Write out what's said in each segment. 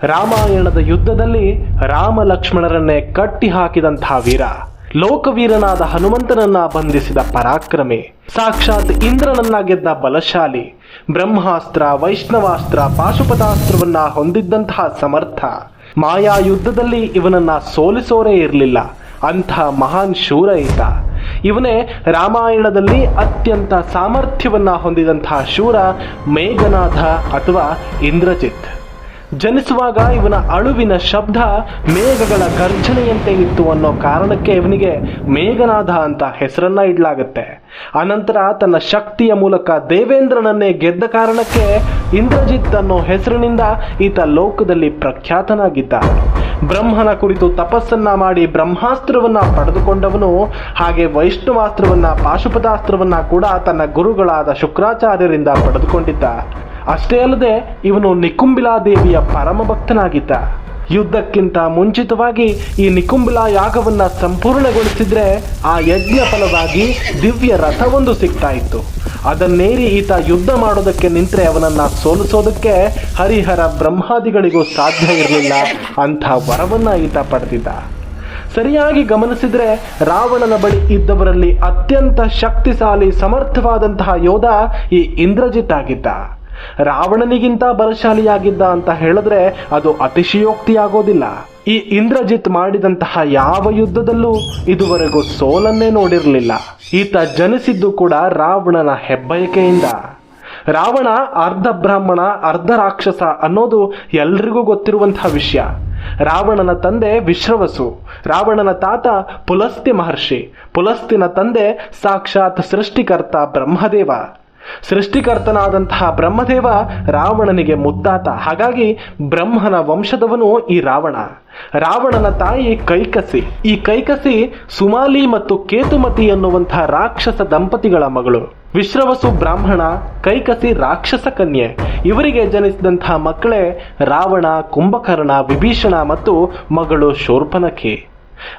ರಾಮಾಯಣದ ಯುದ್ಧದಲ್ಲಿ ರಾಮ ಲಕ್ಷ್ಮಣರನ್ನೇ ಕಟ್ಟಿ ಹಾಕಿದಂತಹ ವೀರ, ಲೋಕವೀರನಾದ ಹನುಮಂತನನ್ನ ಬಂಧಿಸಿದ ಪರಾಕ್ರಮಿ, ಸಾಕ್ಷಾತ್ ಇಂದ್ರನನ್ನ ಗೆದ್ದ ಬಲಶಾಲಿ, ಬ್ರಹ್ಮಾಸ್ತ್ರ, ವೈಷ್ಣವಾಸ್ತ್ರ, ಪಾಶುಪತಾಸ್ತ್ರವನ್ನ ಹೊಂದಿದ್ದಂತಹ ಸಮರ್ಥ, ಮಾಯಾ ಯುದ್ಧದಲ್ಲಿ ಇವನನ್ನ ಸೋಲಿಸೋರೇ ಇರಲಿಲ್ಲ. ಅಂಥ ಮಹಾನ್ ಶೂರ ಈತ. ಇವನೇ ರಾಮಾಯಣದಲ್ಲಿ ಅತ್ಯಂತ ಸಾಮರ್ಥ್ಯವನ್ನ ಹೊಂದಿದಂತಹ ಶೂರ ಮೇಘನಾಥ ಅಥವಾ ಇಂದ್ರಜಿತ್. ಜನಿಸುವಾಗ ಇವನ ಅಳುವಿನ ಶಬ್ದ ಮೇಘಗಳ ಗರ್ಜನೆಯಂತೆ ಇತ್ತು ಅನ್ನೋ ಕಾರಣಕ್ಕೆ ಇವನಿಗೆ ಮೇಘನಾಥ ಅಂತ ಹೆಸರನ್ನ ಇಡಲಾಗುತ್ತೆ. ಅನಂತರ ತನ್ನ ಶಕ್ತಿಯ ಮೂಲಕ ದೇವೇಂದ್ರನನ್ನೇ ಗೆದ್ದ ಕಾರಣಕ್ಕೆ ಇಂದ್ರಜಿತ್ ಅನ್ನೋ ಹೆಸರಿನಿಂದ ಈತ ಲೋಕದಲ್ಲಿ ಪ್ರಖ್ಯಾತನಾಗಿದ್ದ. ಬ್ರಹ್ಮನ ಕುರಿತು ತಪಸ್ಸನ್ನ ಮಾಡಿ ಬ್ರಹ್ಮಾಸ್ತ್ರವನ್ನ ಪಡೆದುಕೊಂಡವನು, ಹಾಗೆ ವೈಷ್ಣವಾಸ್ತ್ರವನ್ನ, ಪಾಶುಪತಾಸ್ತ್ರವನ್ನ ಕೂಡ ತನ್ನ ಗುರುಗಳಾದ ಶುಕ್ರಾಚಾರ್ಯರಿಂದ ಪಡೆದುಕೊಂಡಿದ್ದ. ಅಷ್ಟೇ ಅಲ್ಲದೆ ಇವನು ನಿಕುಂಬಿಲಾ ದೇವಿಯ ಪರಮ ಭಕ್ತನಾಗಿದ್ದ. ಯುದ್ಧಕ್ಕಿಂತ ಮುಂಚಿತವಾಗಿ ಈ ನಿಕುಂಬಿಲಾ ಯಾಗವನ್ನ ಸಂಪೂರ್ಣಗೊಳಿಸಿದ್ರೆ ಆ ಯಜ್ಞ ಫಲವಾಗಿ ದಿವ್ಯ ರಥವೊಂದು ಸಿಗ್ತಾ ಇತ್ತು. ಅದನ್ನೇರಿ ಈತ ಯುದ್ಧ ಮಾಡೋದಕ್ಕೆ ನಿಂತರೆ ಅವನನ್ನ ಸೋಲಿಸೋದಕ್ಕೆ ಹರಿಹರ ಬ್ರಹ್ಮಾದಿಗಳಿಗೂ ಸಾಧ್ಯ ಇರಲಿಲ್ಲ. ಅಂಥ ವರವನ್ನ ಈತ ಪಡೆದಿದ್ದ. ಸರಿಯಾಗಿ ಗಮನಿಸಿದ್ರೆ ರಾವಣನ ಬಳಿ ಇದ್ದವರಲ್ಲಿ ಅತ್ಯಂತ ಶಕ್ತಿಶಾಲಿ, ಸಮರ್ಥವಾದಂತಹ ಯೋಧ ಈ ಇಂದ್ರಜಿತ್ ಆಗಿದ್ದ. ರಾವಣನಿಗಿಂತ ಬಲಶಾಲಿಯಾಗಿದ್ದ ಅಂತ ಹೇಳಿದ್ರೆ ಅದು ಅತಿಶಯೋಕ್ತಿಯಾಗೋದಿಲ್ಲ. ಈ ಇಂದ್ರಜಿತ್ ಮಾಡಿದಂತಹ ಯಾವ ಯುದ್ಧದಲ್ಲೂ ಇದುವರೆಗೂ ಸೋಲನ್ನೇ ನೋಡಿರಲಿಲ್ಲ. ಈತ ಜನಿಸಿದ್ದು ಕೂಡ ರಾವಣನ ಹೆಬ್ಬಯಕೆಯಿಂದ. ರಾವಣ ಅರ್ಧ ಬ್ರಾಹ್ಮಣ, ಅರ್ಧ ರಾಕ್ಷಸ ಅನ್ನೋದು ಎಲ್ರಿಗೂ ಗೊತ್ತಿರುವಂತಹ ವಿಷಯ. ರಾವಣನ ತಂದೆ ವಿಶ್ರವಸು, ರಾವಣನ ತಾತ ಪುಲಸ್ತ್ಯ ಮಹರ್ಷಿ, ಪುಲಸ್ತ್ಯನ ತಂದೆ ಸಾಕ್ಷಾತ್ ಸೃಷ್ಟಿಕರ್ತ ಬ್ರಹ್ಮದೇವ. ಸೃಷ್ಟಿಕರ್ತನಾದಂತಹ ಬ್ರಹ್ಮದೇವ ರಾವಣನಿಗೆ ಮುತ್ತಾತ. ಹಾಗಾಗಿ ಬ್ರಹ್ಮನ ವಂಶದವನು ಈ ರಾವಣ. ರಾವಣನ ತಾಯಿ ಕೈಕಸಿ. ಈ ಕೈಕಸಿ ಸುಮಾಲಿ ಮತ್ತು ಕೇತುಮತಿ ಎನ್ನುವಂತಹ ರಾಕ್ಷಸ ದಂಪತಿಗಳ ಮಗಳು. ವಿಶ್ರವಸು ಬ್ರಾಹ್ಮಣ, ಕೈಕಸಿ ರಾಕ್ಷಸ ಕನ್ಯೆ. ಇವರಿಗೆ ಜನಿಸಿದಂತಹ ಮಕ್ಕಳೇ ರಾವಣ, ಕುಂಭಕರ್ಣ, ವಿಭೀಷಣ ಮತ್ತು ಮಗಳು ಶೂರ್ಪನಖಿ.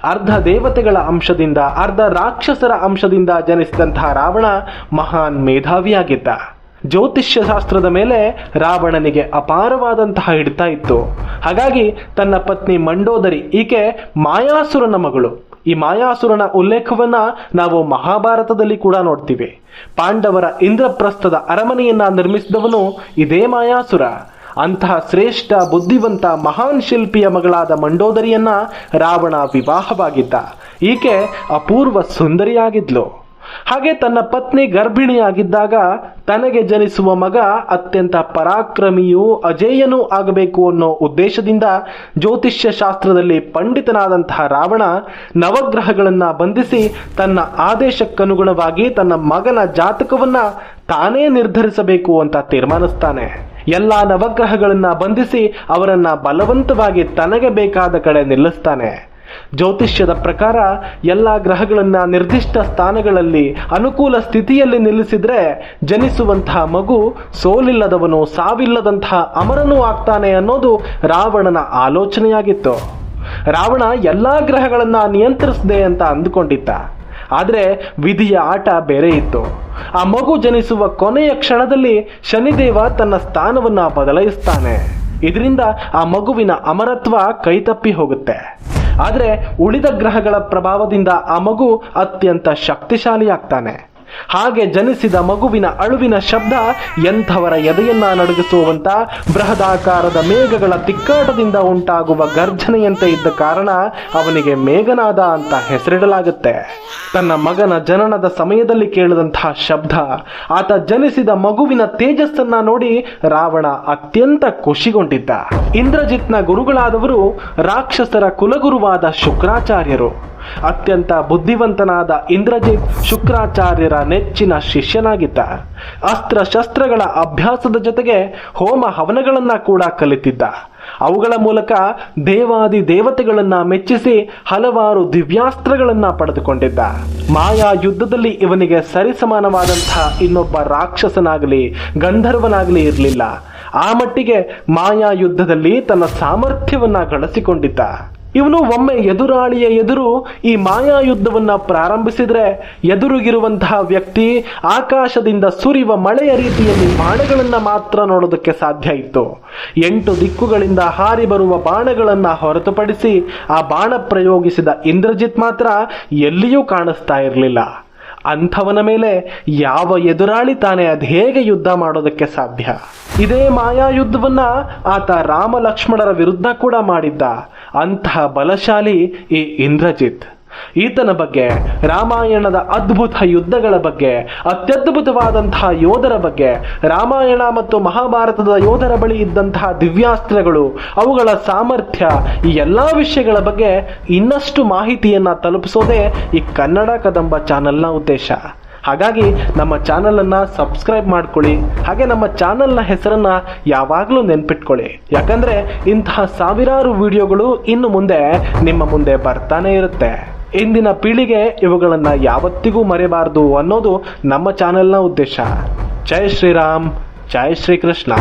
ಅರ್ಧ ದೇವತೆಗಳ ಅಂಶದಿಂದ, ಅರ್ಧ ರಾಕ್ಷಸರ ಅಂಶದಿಂದ ಜನಿಸಿದಂತಹ ರಾವಣ ಮಹಾನ್ ಮೇಧಾವಿಯಾಗಿದ್ದ. ಜ್ಯೋತಿಷ್ಯ ಶಾಸ್ತ್ರದ ಮೇಲೆ ರಾವಣನಿಗೆ ಅಪಾರವಾದಂತಹ ಹಿಡಿತ ಇತ್ತು. ಹಾಗಾಗಿ ತನ್ನ ಪತ್ನಿ ಮಂಡೋದರಿ, ಈಕೆ ಮಾಯಾಸುರನ ಮಗಳು. ಈ ಮಾಯಾಸುರನ ಉಲ್ಲೇಖವನ್ನ ನಾವು ಮಹಾಭಾರತದಲ್ಲಿ ಕೂಡ ನೋಡ್ತೀವಿ. ಪಾಂಡವರ ಇಂದ್ರಪ್ರಸ್ಥದ ಅರಮನೆಯನ್ನ ನಿರ್ಮಿಸಿದವನು ಇದೇ ಮಾಯಾಸುರ. ಅಂತಹ ಶ್ರೇಷ್ಠ, ಬುದ್ಧಿವಂತ, ಮಹಾನ್ ಶಿಲ್ಪಿಯ ಮಗಳಾದ ಮಂಡೋದರಿಯನ್ನ ರಾವಣ ವಿವಾಹವಾಗಿದ್ದ. ಈಕೆ ಅಪೂರ್ವ ಸುಂದರಿಯಾಗಿದ್ಲು. ಹಾಗೆ ತನ್ನ ಪತ್ನಿ ಗರ್ಭಿಣಿಯಾಗಿದ್ದಾಗ ತನಗೆ ಜನಿಸುವ ಮಗ ಅತ್ಯಂತ ಪರಾಕ್ರಮಿಯೂ ಅಜೇಯನೂ ಆಗಬೇಕು ಅನ್ನೋ ಉದ್ದೇಶದಿಂದ ಜ್ಯೋತಿಷ್ಯ ಶಾಸ್ತ್ರದಲ್ಲಿ ಪಂಡಿತನಾದಂತಹ ರಾವಣ ನವಗ್ರಹಗಳನ್ನ ಬಂಧಿಸಿ ತನ್ನ ಆದೇಶಕ್ಕನುಗುಣವಾಗಿ ತನ್ನ ಮಗನ ಜಾತಕವನ್ನ ತಾನೇ ನಿರ್ಧರಿಸಬೇಕು ಅಂತ ತೀರ್ಮಾನಿಸ್ತಾನೆ. ಎಲ್ಲ ನವಗ್ರಹಗಳನ್ನ ಬಂಧಿಸಿ ಅವರನ್ನ ಬಲವಂತವಾಗಿ ತನಗೆ ಬೇಕಾದ ಕಡೆ ನಿಲ್ಲಿಸ್ತಾನೆ. ಜ್ಯೋತಿಷ್ಯದ ಪ್ರಕಾರ ಎಲ್ಲ ಗ್ರಹಗಳನ್ನ ನಿರ್ದಿಷ್ಟ ಸ್ಥಾನಗಳಲ್ಲಿ ಅನುಕೂಲ ಸ್ಥಿತಿಯಲ್ಲಿ ನಿಲ್ಲಿಸಿದ್ರೆ ಜನಿಸುವಂತಹ ಮಗು ಸೋಲಿಲ್ಲದವನು, ಸಾವಿಲ್ಲದಂತಹ ಅಮರನೂ ಆಗ್ತಾನೆ ಅನ್ನೋದು ರಾವಣನ ಆಲೋಚನೆಯಾಗಿತ್ತು. ರಾವಣ ಎಲ್ಲಾ ಗ್ರಹಗಳನ್ನ ನಿಯಂತ್ರಿಸದೆ ಅಂತ ಅಂದುಕೊಂಡಿದ್ದ. ಆದರೆ ವಿಧಿಯ ಆಟ ಬೇರೆ ಇತ್ತು. ಆ ಮಗು ಜನಿಸುವ ಕೊನೆಯ ಕ್ಷಣದಲ್ಲಿ ಶನಿದೇವ ತನ್ನ ಸ್ಥಾನವನ್ನ ಬದಲಾಯಿಸ್ತಾನೆ. ಇದರಿಂದ ಆ ಮಗುವಿನ ಅಮರತ್ವ ಕೈತಪ್ಪಿ ಹೋಗುತ್ತೆ. ಆದರೆ ಉಳಿದ ಗ್ರಹಗಳ ಪ್ರಭಾವದಿಂದ ಆ ಮಗು ಅತ್ಯಂತ ಶಕ್ತಿಶಾಲಿಯಾಗ್ತಾನೆ. ಹಾಗೆ ಜನಿಸಿದ ಮಗುವಿನ ಅಳುವಿನ ಶಬ್ದ ಎಂಥವರ ಎದೆಯನ್ನ ನಡುಗಿಸುವಂತ ಬೃಹದಾಕಾರದ ಮೇಘಗಳ ತಿಕ್ಕಾಟದಿಂದ ಉಂಟಾಗುವ ಗರ್ಜನೆಯಂತೆ ಇದ್ದ ಕಾರಣ ಅವನಿಗೆ ಮೇಘನಾದ ಅಂತ ಹೆಸರಿಡಲಾಗುತ್ತೆ. ತನ್ನ ಮಗನ ಜನನದ ಸಮಯದಲ್ಲಿ ಕೇಳಿದಂತಹ ಶಬ್ದ, ಆತ ಜನಿಸಿದ ಮಗುವಿನ ತೇಜಸ್ಸನ್ನ ನೋಡಿ ರಾವಣ ಅತ್ಯಂತ ಖುಷಿಗೊಂಡಿದ್ದ. ಇಂದ್ರಜಿತ್ನ ಗುರುಗಳಾದವರು ರಾಕ್ಷಸರ ಕುಲಗುರುವಾದ ಶುಕ್ರಾಚಾರ್ಯರು. ಅತ್ಯಂತ ಬುದ್ಧಿವಂತನಾದ ಇಂದ್ರಜಿತ್ ಶುಕ್ರಾಚಾರ್ಯರ ನೆಚ್ಚಿನ ಶಿಷ್ಯನಾಗಿದ್ದ. ಅಸ್ತ್ರ ಶಸ್ತ್ರಗಳ ಅಭ್ಯಾಸದ ಜೊತೆಗೆ ಹೋಮ ಹವನಗಳನ್ನ ಕೂಡ ಕಲಿತಿದ್ದ. ಅವುಗಳ ಮೂಲಕ ದೇವಾದಿ ದೇವತೆಗಳನ್ನ ಮೆಚ್ಚಿಸಿ ಹಲವಾರು ದಿವ್ಯಾಸ್ತ್ರಗಳನ್ನ ಪಡೆದುಕೊಂಡಿದ್ದ. ಮಾಯಾ ಯುದ್ಧದಲ್ಲಿ ಇವನಿಗೆ ಸರಿಸಮಾನವಾದಂತಹ ಇನ್ನೊಬ್ಬ ರಾಕ್ಷಸನಾಗಲಿ ಗಂಧರ್ವನಾಗಲಿ ಇರಲಿಲ್ಲ. ಆ ಮಟ್ಟಿಗೆ ಮಾಯಾ ಯುದ್ಧದಲ್ಲಿ ತನ್ನ ಸಾಮರ್ಥ್ಯವನ್ನ ಗಳಿಸಿಕೊಂಡಿದ್ದ. ಇವನು ಒಮ್ಮೆ ಎದುರಾಳಿಯ ಎದುರು ಈ ಮಾಯಾ ಯುದ್ಧವನ್ನ ಪ್ರಾರಂಭಿಸಿದ್ರೆ ಎದುರಿಗಿರುವಂತಹ ವ್ಯಕ್ತಿ ಆಕಾಶದಿಂದ ಸುರಿಯುವ ಮಳೆಯ ರೀತಿಯಲ್ಲಿ ಬಾಣಗಳನ್ನ ಮಾತ್ರ ನೋಡೋದಕ್ಕೆ ಸಾಧ್ಯ ಇತ್ತು. 8 ದಿಕ್ಕುಗಳಿಂದ ಹಾರಿ ಬರುವ ಬಾಣಗಳನ್ನ ಹೊರತುಪಡಿಸಿ ಆ ಬಾಣ ಪ್ರಯೋಗಿಸಿದ ಇಂದ್ರಜಿತ್ ಮಾತ್ರ ಎಲ್ಲಿಯೂ ಕಾಣಿಸ್ತಾ ಇರಲಿಲ್ಲ. ಅಂಥವನ ಮೇಲೆ ಯಾವ ಎದುರಾಳಿ ತಾನೇ ಅದು ಹೇಗೆ ಯುದ್ಧ ಮಾಡೋದಕ್ಕೆ ಸಾಧ್ಯ? ಇದೇ ಮಾಯಾ ಯುದ್ಧವನ್ನ ಆತ ರಾಮ ಲಕ್ಷ್ಮಣರ ವಿರುದ್ಧ ಕೂಡ ಮಾಡಿದ್ದ. ಅಂತಹ ಬಲಶಾಲಿ ಈ ಇಂದ್ರಜಿತ್. ಈತನ ಬಗ್ಗೆ, ರಾಮಾಯಣದ ಅದ್ಭುತ ಯುದ್ಧಗಳ ಬಗ್ಗೆ, ಅತ್ಯದ್ಭುತವಾದಂತಹ ಯೋಧರ ಬಗ್ಗೆ, ರಾಮಾಯಣ ಮತ್ತು ಮಹಾಭಾರತದ ಯೋಧರ ಬಳಿ ಇದ್ದಂತಹ ದಿವ್ಯಾಸ್ತ್ರಗಳು, ಅವುಗಳ ಸಾಮರ್ಥ್ಯ, ಈ ಎಲ್ಲ ವಿಷಯಗಳ ಬಗ್ಗೆ ಇನ್ನಷ್ಟು ಮಾಹಿತಿಯನ್ನ ತಲುಪಿಸೋದೇ ಈ ಕನ್ನಡ ಕದಂಬ ಚಾನೆಲ್ನ ಉದ್ದೇಶ. ಹಾಗಾಗಿ ನಮ್ಮ ಚಾನಲನ್ನು ಸಬ್ಸ್ಕ್ರೈಬ್ ಮಾಡ್ಕೊಳ್ಳಿ. ಹಾಗೆ ನಮ್ಮ ಚಾನಲ್ನ ಹೆಸರನ್ನ ಯಾವಾಗಲೂ ನೆನ್ಪಿಟ್ಕೊಳ್ಳಿ. ಯಾಕಂದ್ರೆ ಇಂತಹ ಸಾವಿರಾರು ವಿಡಿಯೋಗಳು ಇನ್ನು ಮುಂದೆ ನಿಮ್ಮ ಮುಂದೆ ಬರ್ತಾನೆ ಇರುತ್ತೆ. ಇಂದಿನ ಪೀಳಿಗೆ ಇವುಗಳನ್ನು ಯಾವತ್ತಿಗೂ ಮರೆಯಬಾರದು ಅನ್ನೋದು ನಮ್ಮ ಚಾನೆಲ್ನ ಉದ್ದೇಶ. ಜೈ ಶ್ರೀರಾಮ್, ಜೈ ಶ್ರೀಕೃಷ್ಣ.